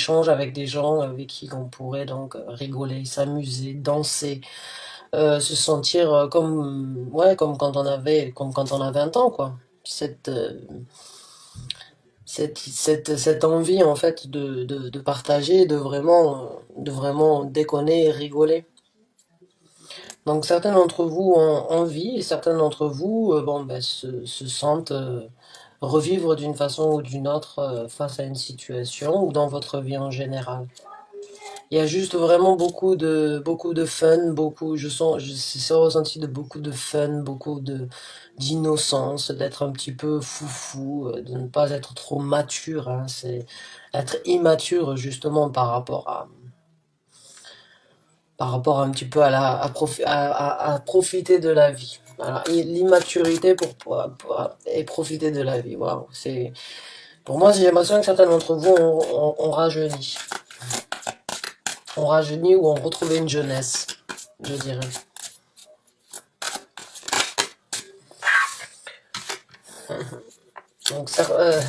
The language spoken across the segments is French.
échanges avec des gens avec qui on pourrait donc rigoler, s'amuser, danser, se sentir comme, ouais, comme quand on a 20 ans, quoi. Cette, euh, cette envie, en fait, de partager, de vraiment déconner et rigoler. Donc certains d'entre vous ont envie et certains d'entre vous bon, ben, se sentent revivre d'une façon ou d'une autre face à une situation ou dans votre vie en général. Il y a juste vraiment beaucoup de fun, c'est ressenti de beaucoup de fun, d'innocence, d'être un petit peu foufou, de ne pas être trop mature, hein, c'est être immature justement par rapport un petit peu à à profiter de la vie. Voilà. L'immaturité et profiter de la vie. Waouh. Pour moi, j'ai l'impression que certains d'entre vous ont rajeuni. Ont rajeuni ou ont retrouvé une jeunesse, je dirais. Donc, certains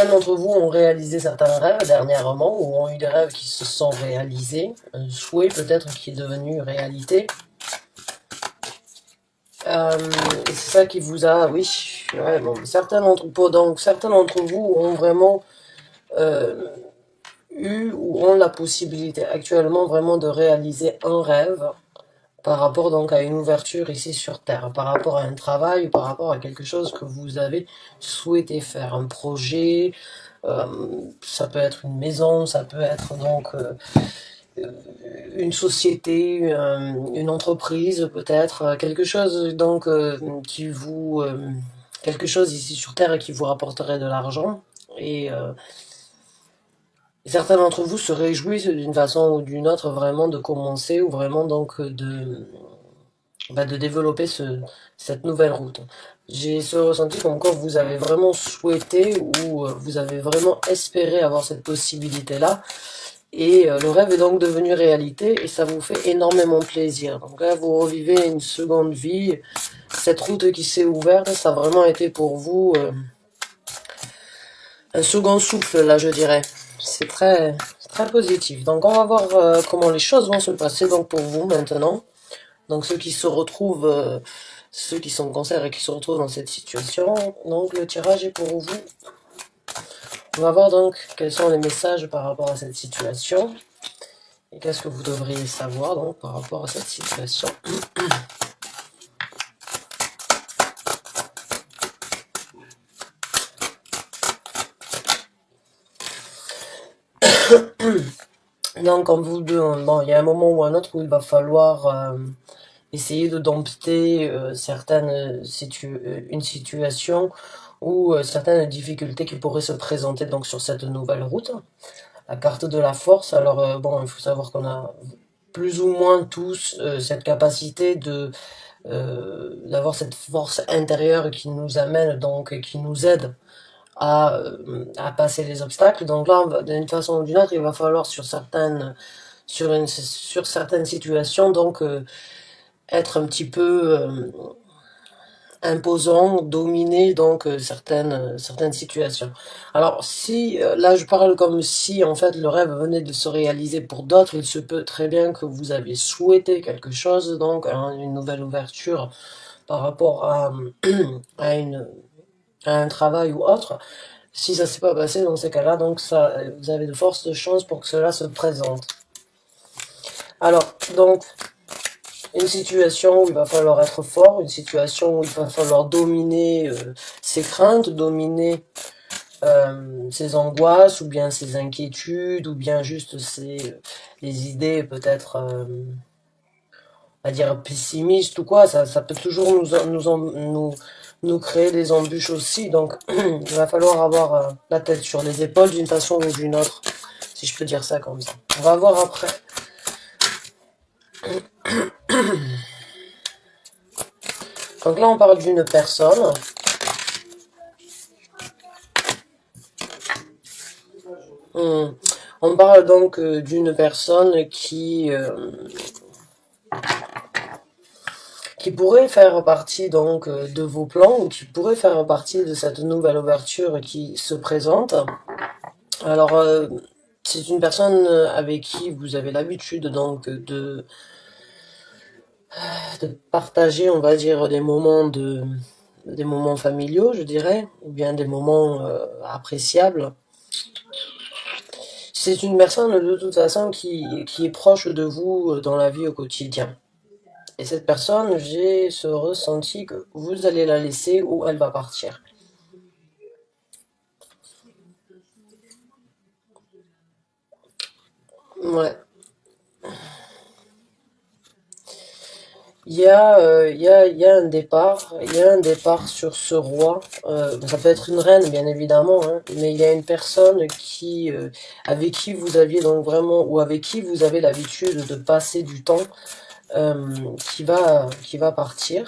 d'entre vous ont réalisé certains rêves dernièrement ou ont eu des rêves qui se sont réalisés. Un souhait peut-être qui est devenu réalité. Et c'est ça qui vous a, oui, ouais, bon, certains d'entre vous ont vraiment euh, eu ou ont la possibilité actuellement vraiment de réaliser un rêve par rapport donc à une ouverture ici sur Terre, par rapport à un travail ou par rapport à quelque chose que vous avez souhaité faire, un projet, euh, ça peut être une maison, ça peut être donc une société, une entreprise peut-être, quelque chose donc quelque chose ici sur Terre qui vous rapporterait de l'argent et certains d'entre vous se réjouissent d'une façon ou d'une autre vraiment de commencer ou vraiment donc de développer cette nouvelle route. J'ai ce ressenti comme quoi vous avez vraiment souhaité ou vous avez vraiment espéré avoir cette possibilité-là. Et le rêve est donc devenu réalité et ça vous fait énormément plaisir. Donc là, vous revivez une seconde vie. Cette route qui s'est ouverte, ça a vraiment été pour vous un second souffle, là, je dirais. C'est très positif. Donc on va voir comment les choses vont se passer donc pour vous maintenant. Donc ceux qui sont cancers et qui se retrouvent dans cette situation. Donc le tirage est pour vous. On va voir donc quels sont les messages par rapport à cette situation. Et qu'est-ce que vous devriez savoir donc par rapport à cette situation. Donc comme vous deux, bon, il y a un moment ou un autre où il va falloir essayer de dompter une situation ou certaines difficultés qui pourraient se présenter donc sur cette nouvelle route. La carte de la force, alors bon, il faut savoir qu'on a plus ou moins tous cette capacité d'avoir cette force intérieure qui nous amène donc, qui nous aide à passer les obstacles. Donc là, d'une façon ou d'une autre, il va falloir sur certaines situations, donc être un petit peu imposant, dominer donc certaines situations. Alors si là je parle comme si en fait le rêve venait de se réaliser pour d'autres, il se peut très bien que vous aviez souhaité quelque chose, donc hein, une nouvelle ouverture par rapport à une à un travail ou autre. Si ça s'est pas passé dans ces cas-là, donc ça vous avez de fortes chances pour que cela se présente. Alors donc une situation où il va falloir être fort, une situation où il va falloir dominer ses craintes, dominer ses angoisses, ou bien ses inquiétudes, ou bien juste les idées peut-être, à dire pessimistes ou quoi, ça peut toujours nous créer des embûches aussi, donc il va falloir avoir la tête sur les épaules d'une façon ou d'une autre, si je peux dire ça comme ça. On va voir après. Donc là, on parle d'une personne. On parle donc d'une personne qui pourrait faire partie donc de vos plans ou qui pourrait faire partie de cette nouvelle ouverture qui se présente. Alors, c'est une personne avec qui vous avez l'habitude donc de partager, on va dire, des moments familiaux, je dirais, ou bien des moments appréciables. C'est une personne de toute façon qui est proche de vous dans la vie au quotidien. Et cette personne, j'ai ce ressenti que vous allez la laisser ou elle va partir. Ouais. Il y a il y a un départ sur ce roi. Ça peut être une reine, bien évidemment, hein, mais il y a une personne avec qui vous aviez donc vraiment, ou avec qui vous avez l'habitude de passer du temps, qui va partir.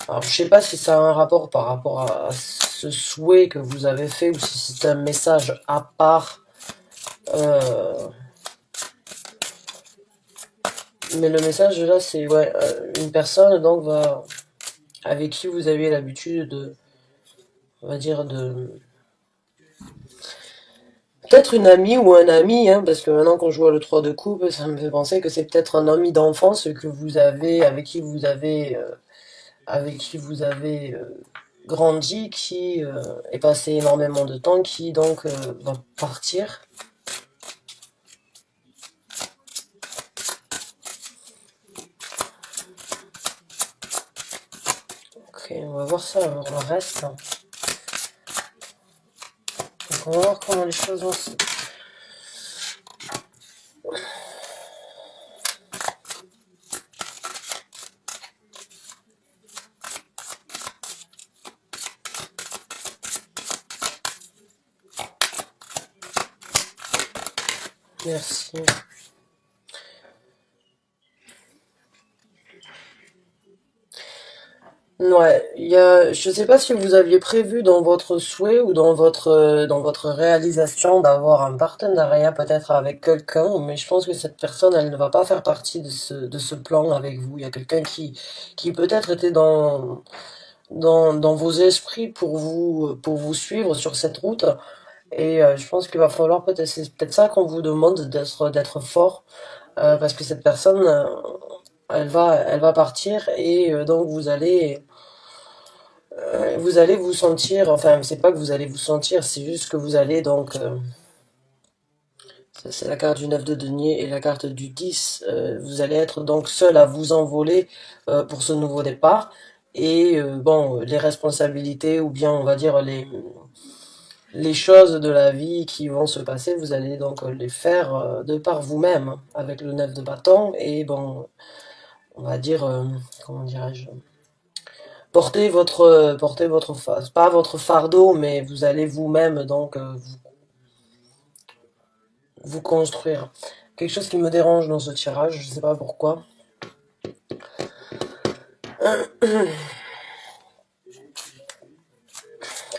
Alors, je sais pas si ça a un rapport par rapport à ce souhait que vous avez fait, ou si c'est un message à part. euh, mais le message là, c'est ouais, une personne donc avec qui vous aviez l'habitude on va dire peut-être une amie ou un ami, hein, parce que maintenant qu'on joue à le 3 de coupe, ça me fait penser que c'est peut-être un ami d'enfance que vous avez, avec qui vous avez grandi, qui est passé énormément de temps, qui donc va partir. Ok, on va voir ça, alors le reste. Donc on va voir comment les choses vont se... Merci. Ouais, je sais pas si vous aviez prévu dans votre souhait ou dans votre réalisation d'avoir un partenariat peut-être avec quelqu'un, mais je pense que cette personne, elle ne va pas faire partie de ce plan avec vous. Il y a quelqu'un qui peut-être était dans vos esprits pour vous suivre sur cette route. Et je pense qu'il va falloir peut-être, c'est peut-être ça qu'on vous demande d'être fort, parce que cette personne, elle va partir et donc vous allez vous sentir, enfin, c'est pas que vous allez vous sentir, c'est juste que vous allez donc, ça, c'est la carte du 9 de denier et la carte du 10, vous allez être donc seul à vous envoler pour ce nouveau départ. Et bon, les responsabilités ou bien on va dire les choses de la vie qui vont se passer, vous allez donc les faire de par vous-même, hein, avec le 9 de bâton. Et bon, on va dire, comment dirais-je, portez votre pas votre fardeau, mais vous allez vous-même donc vous construire. Quelque chose qui me dérange dans ce tirage, je sais pas pourquoi.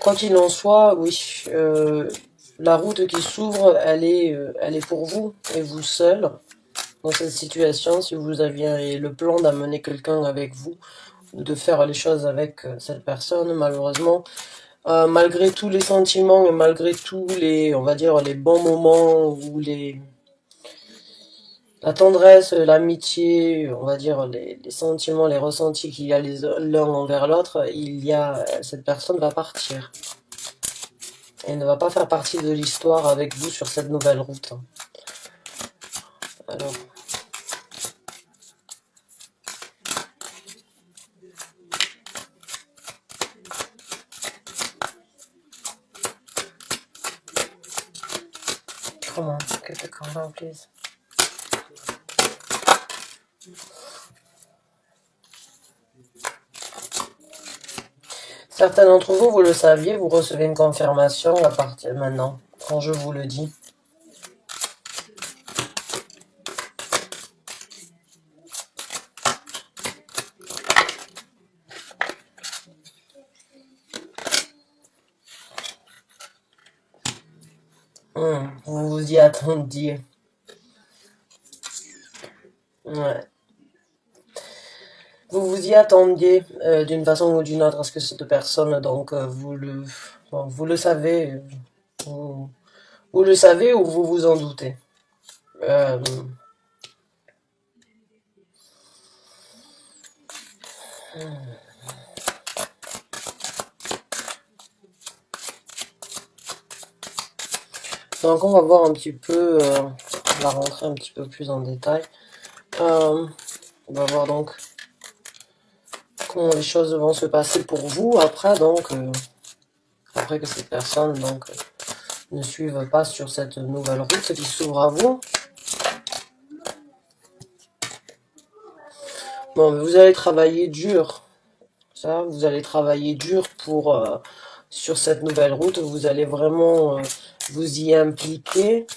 Quoi qu'il en soit, oui, la route qui s'ouvre, elle est pour vous et vous seul dans cette situation. Si vous aviez le plan d'amener quelqu'un avec vous, ou de faire les choses avec cette personne, malheureusement, malgré tous les sentiments et malgré tous les, on va dire, les bons moments ou la tendresse, l'amitié, on va dire les sentiments, les ressentis qu'il y a l'un envers l'autre, cette personne va partir. Elle ne va pas faire partie de l'histoire avec vous sur cette nouvelle route. Alors, comment? Get the card out, please. Certains d'entre vous, vous le saviez, vous recevez une confirmation à partir de maintenant, quand je vous le dis. Vous vous y attendiez. Ouais. Vous vous y attendiez d'une façon ou d'une autre à ce que cette personne, donc, bon, vous le savez, vous, Vous le savez ou vous vous en doutez? Euh, donc on va voir un petit peu, on va rentrer un petit peu plus en détail. On va voir donc comment les choses vont se passer pour vous après, donc après que ces personnes donc ne suivent pas sur cette nouvelle route qui s'ouvre à vous. Bon, vous allez travailler dur. Ça, vous allez travailler dur pour sur cette nouvelle route. Vous allez vraiment vous y impliquer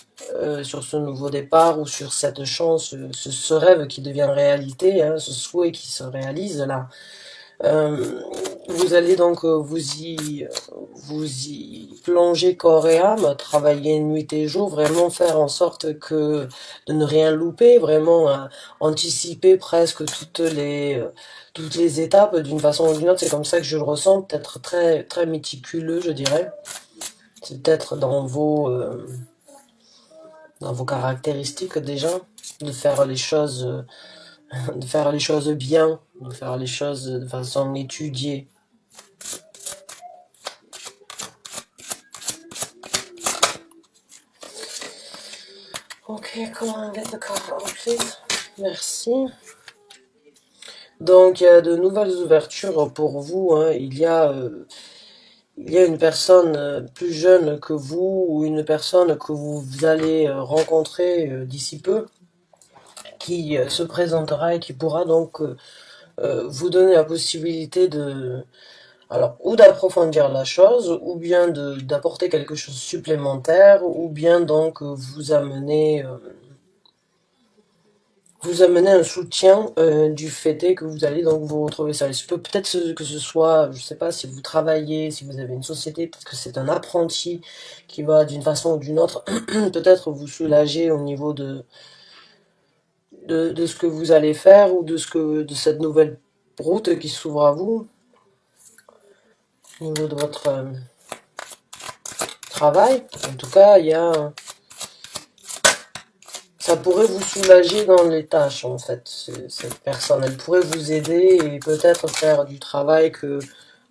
sur ce nouveau départ ou sur cette chance, ce rêve qui devient réalité, hein, ce souhait qui se réalise là. Vous allez donc vous y plonger corps et âme, travailler nuit et jour, vraiment faire en sorte que de ne rien louper, vraiment anticiper presque toutes les étapes d'une façon ou d'une autre. C'est comme ça que je le ressens, peut-être très très méticuleux, je dirais. C'est peut-être dans vos caractéristiques déjà de faire les choses de faire les choses bien, de faire les choses de façon étudiée. Ok, comment get the card out, please? Merci. Donc, il y a de nouvelles ouvertures pour vous. Hein. Il y a une personne plus jeune que vous ou une personne que vous allez rencontrer d'ici peu qui se présentera et qui pourra donc vous donner la possibilité de, alors, ou d'approfondir la chose, ou bien d'apporter quelque chose de supplémentaire, ou bien donc vous amener un soutien du fait que vous allez donc vous retrouver seul. Peut-être que ce soit, je sais pas, si vous travaillez, si vous avez une société, peut-être que c'est un apprenti qui va d'une façon ou d'une autre peut-être vous soulager au niveau de ce que vous allez faire ou de cette nouvelle route qui s'ouvre à vous au niveau de votre travail. En tout cas, ça pourrait vous soulager dans les tâches, en fait, cette personne. Elle pourrait vous aider et peut-être faire du travail que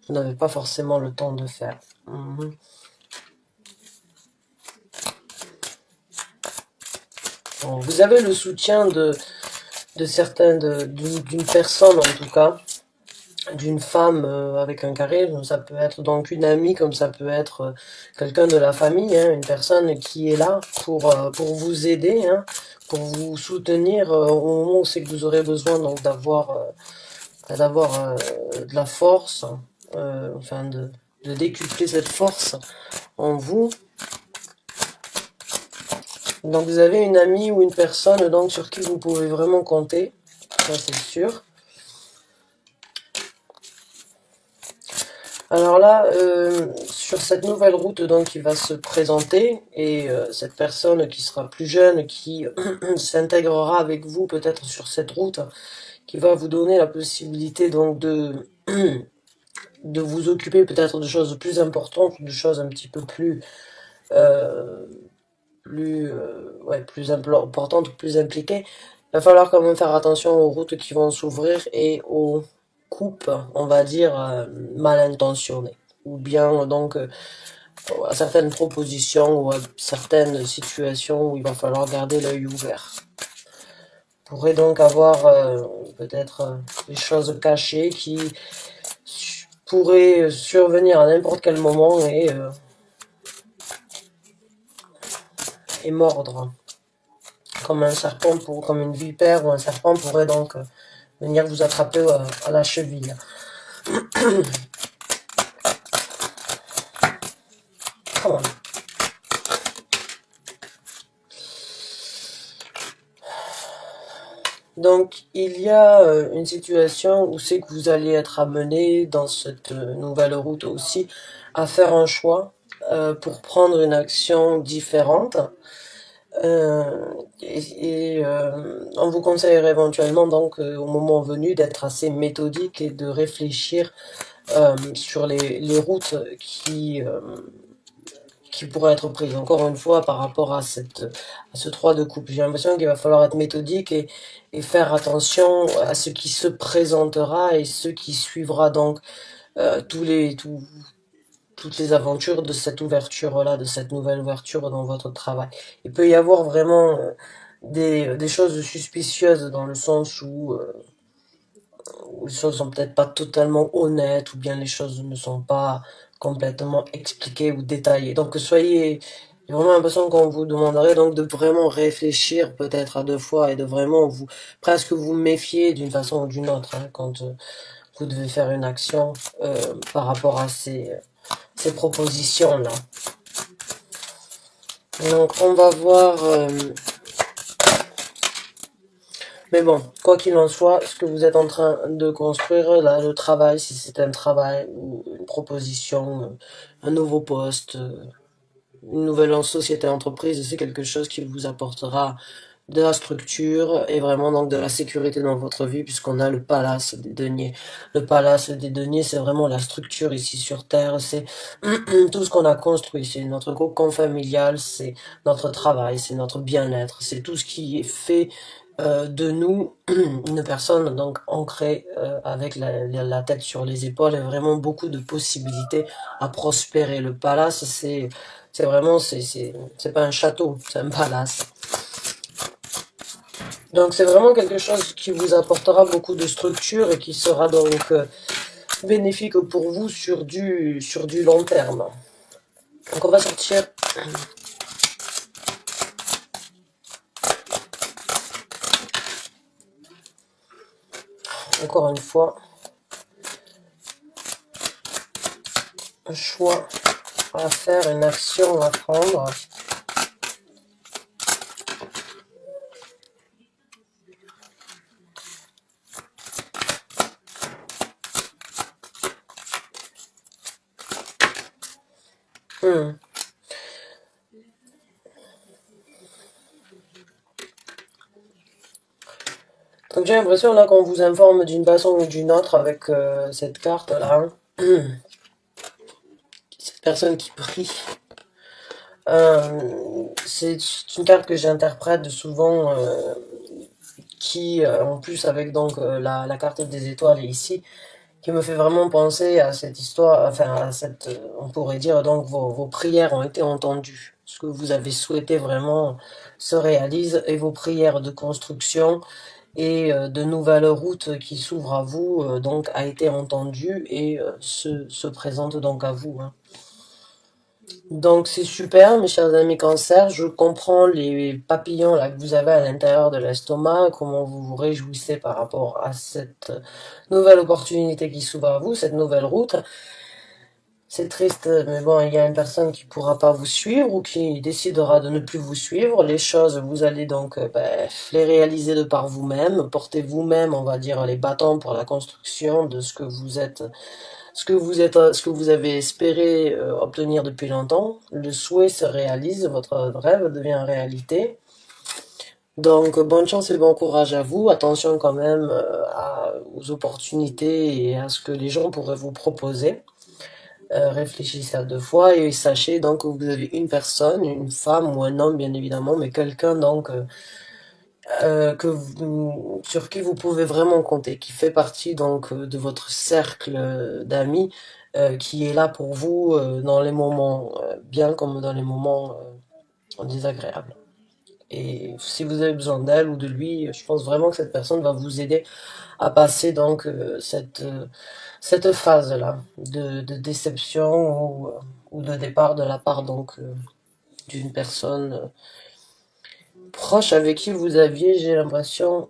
vous n'avez pas forcément le temps de faire. Bon, vous avez le soutien d'une personne, en tout cas, d'une femme avec un charisme. Ça peut être donc une amie, comme ça peut être quelqu'un de la famille, hein, une personne qui est là pour vous aider, hein, pour vous soutenir au moment où c'est que vous aurez besoin donc d'avoir de la force, enfin de décupler cette force en vous. Donc vous avez une amie ou une personne donc sur qui vous pouvez vraiment compter, ça c'est sûr. Alors là, sur cette nouvelle route donc qui va se présenter, et cette personne qui sera plus jeune, qui s'intégrera avec vous peut-être sur cette route, qui va vous donner la possibilité donc de vous occuper peut-être de choses plus importantes, de choses un petit peu plus plus importantes, plus impliquées. Il va falloir quand même faire attention aux routes qui vont s'ouvrir et aux coupes, on va dire, mal intentionnées. Ou bien donc à certaines propositions ou à certaines situations où il va falloir garder l'œil ouvert. Vous pourrez donc avoir peut-être des choses cachées qui pourraient survenir à n'importe quel moment et mordre. Comme un serpent, comme une vipère ou un serpent pourrait donc venir vous attraper à la cheville. Come on. Donc, il y a une situation où c'est que vous allez être amené dans cette nouvelle route aussi à faire un choix pour prendre une action différente. On vous conseillerait éventuellement donc au moment venu d'être assez méthodique et de réfléchir sur les routes qui pourrait être prise. Encore une fois, par rapport à ce 3 de coupe, j'ai l'impression qu'il va falloir être méthodique et faire attention à ce qui se présentera et ce qui suivra donc toutes les aventures de cette ouverture-là, de cette nouvelle ouverture dans votre travail. Il peut y avoir vraiment des choses suspicieuses dans le sens où les choses sont peut-être pas totalement honnêtes ou bien les choses ne sont pas complètement expliquées ou détaillées. Donc j'ai vraiment l'impression qu'on vous demanderait donc de vraiment réfléchir peut-être à deux fois et de vraiment presque vous méfier d'une façon ou d'une autre hein, quand vous devez faire une action par rapport à ces propositions-là. Donc on va voir... mais bon, quoi qu'il en soit, ce que vous êtes en train de construire, là, le travail, si c'est un travail ou une proposition, un nouveau poste, une nouvelle société entreprise, c'est quelque chose qui vous apportera de la structure et vraiment donc de la sécurité dans votre vie puisqu'on a le palace des deniers. Le palace des deniers, c'est vraiment la structure ici sur Terre, c'est tout ce qu'on a construit, c'est notre cocon familial, c'est notre travail, c'est notre bien-être, c'est tout ce qui est fait de nous une personne donc ancrée avec la tête sur les épaules et vraiment beaucoup de possibilités à prospérer. Le palace, c'est vraiment, c'est pas un château, c'est un palace. Donc c'est vraiment quelque chose qui vous apportera beaucoup de structure et qui sera donc bénéfique pour vous sur du long terme. Donc on va sortir encore une fois un choix à faire, une action à prendre. Donc j'ai l'impression là qu'on vous informe d'une façon ou d'une autre avec cette carte là. Cette personne qui prie. C'est une carte que j'interprète souvent qui en plus avec donc la carte des étoiles ici qui me fait vraiment penser à cette histoire, enfin à cette, on pourrait dire donc vos prières ont été entendues. Ce que vous avez souhaité vraiment se réalise et vos prières de construction et de nouvelles routes qui s'ouvrent à vous donc a été entendu et se présente donc à vous. Hein. Donc c'est super mes chers amis cancer, je comprends les papillons là que vous avez à l'intérieur de l'estomac, comment vous vous réjouissez par rapport à cette nouvelle opportunité qui s'ouvre à vous, cette nouvelle route. C'est triste, mais bon, il y a une personne qui pourra pas vous suivre ou qui décidera de ne plus vous suivre. Les choses, vous allez donc les réaliser de par vous-même, porter vous-même, on va dire, les bâtons pour la construction de ce que vous êtes, ce que vous avez espéré obtenir depuis longtemps. Le souhait se réalise, votre rêve devient réalité. Donc, bonne chance et bon courage à vous. Attention quand même aux opportunités et à ce que les gens pourraient vous proposer. Réfléchissez à deux fois et sachez donc que vous avez une personne, une femme ou un homme bien évidemment, mais quelqu'un donc sur qui vous pouvez vraiment compter, qui fait partie donc de votre cercle d'amis, qui est là pour vous dans les moments bien comme dans les moments désagréables. Et si vous avez besoin d'elle ou de lui, je pense vraiment que cette personne va vous aider à passer donc cette phase-là de déception ou de départ de la part donc d'une personne proche avec qui vous aviez, j'ai l'impression,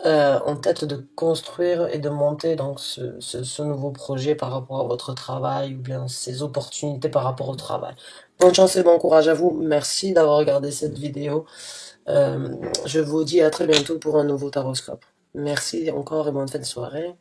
en tête de construire et de monter donc ce nouveau projet par rapport à votre travail ou bien ces opportunités par rapport au travail. Bonne chance et bon courage à vous. Merci d'avoir regardé cette vidéo. Je vous dis à très bientôt pour un nouveau taroscope. Merci encore et bonne fin de soirée.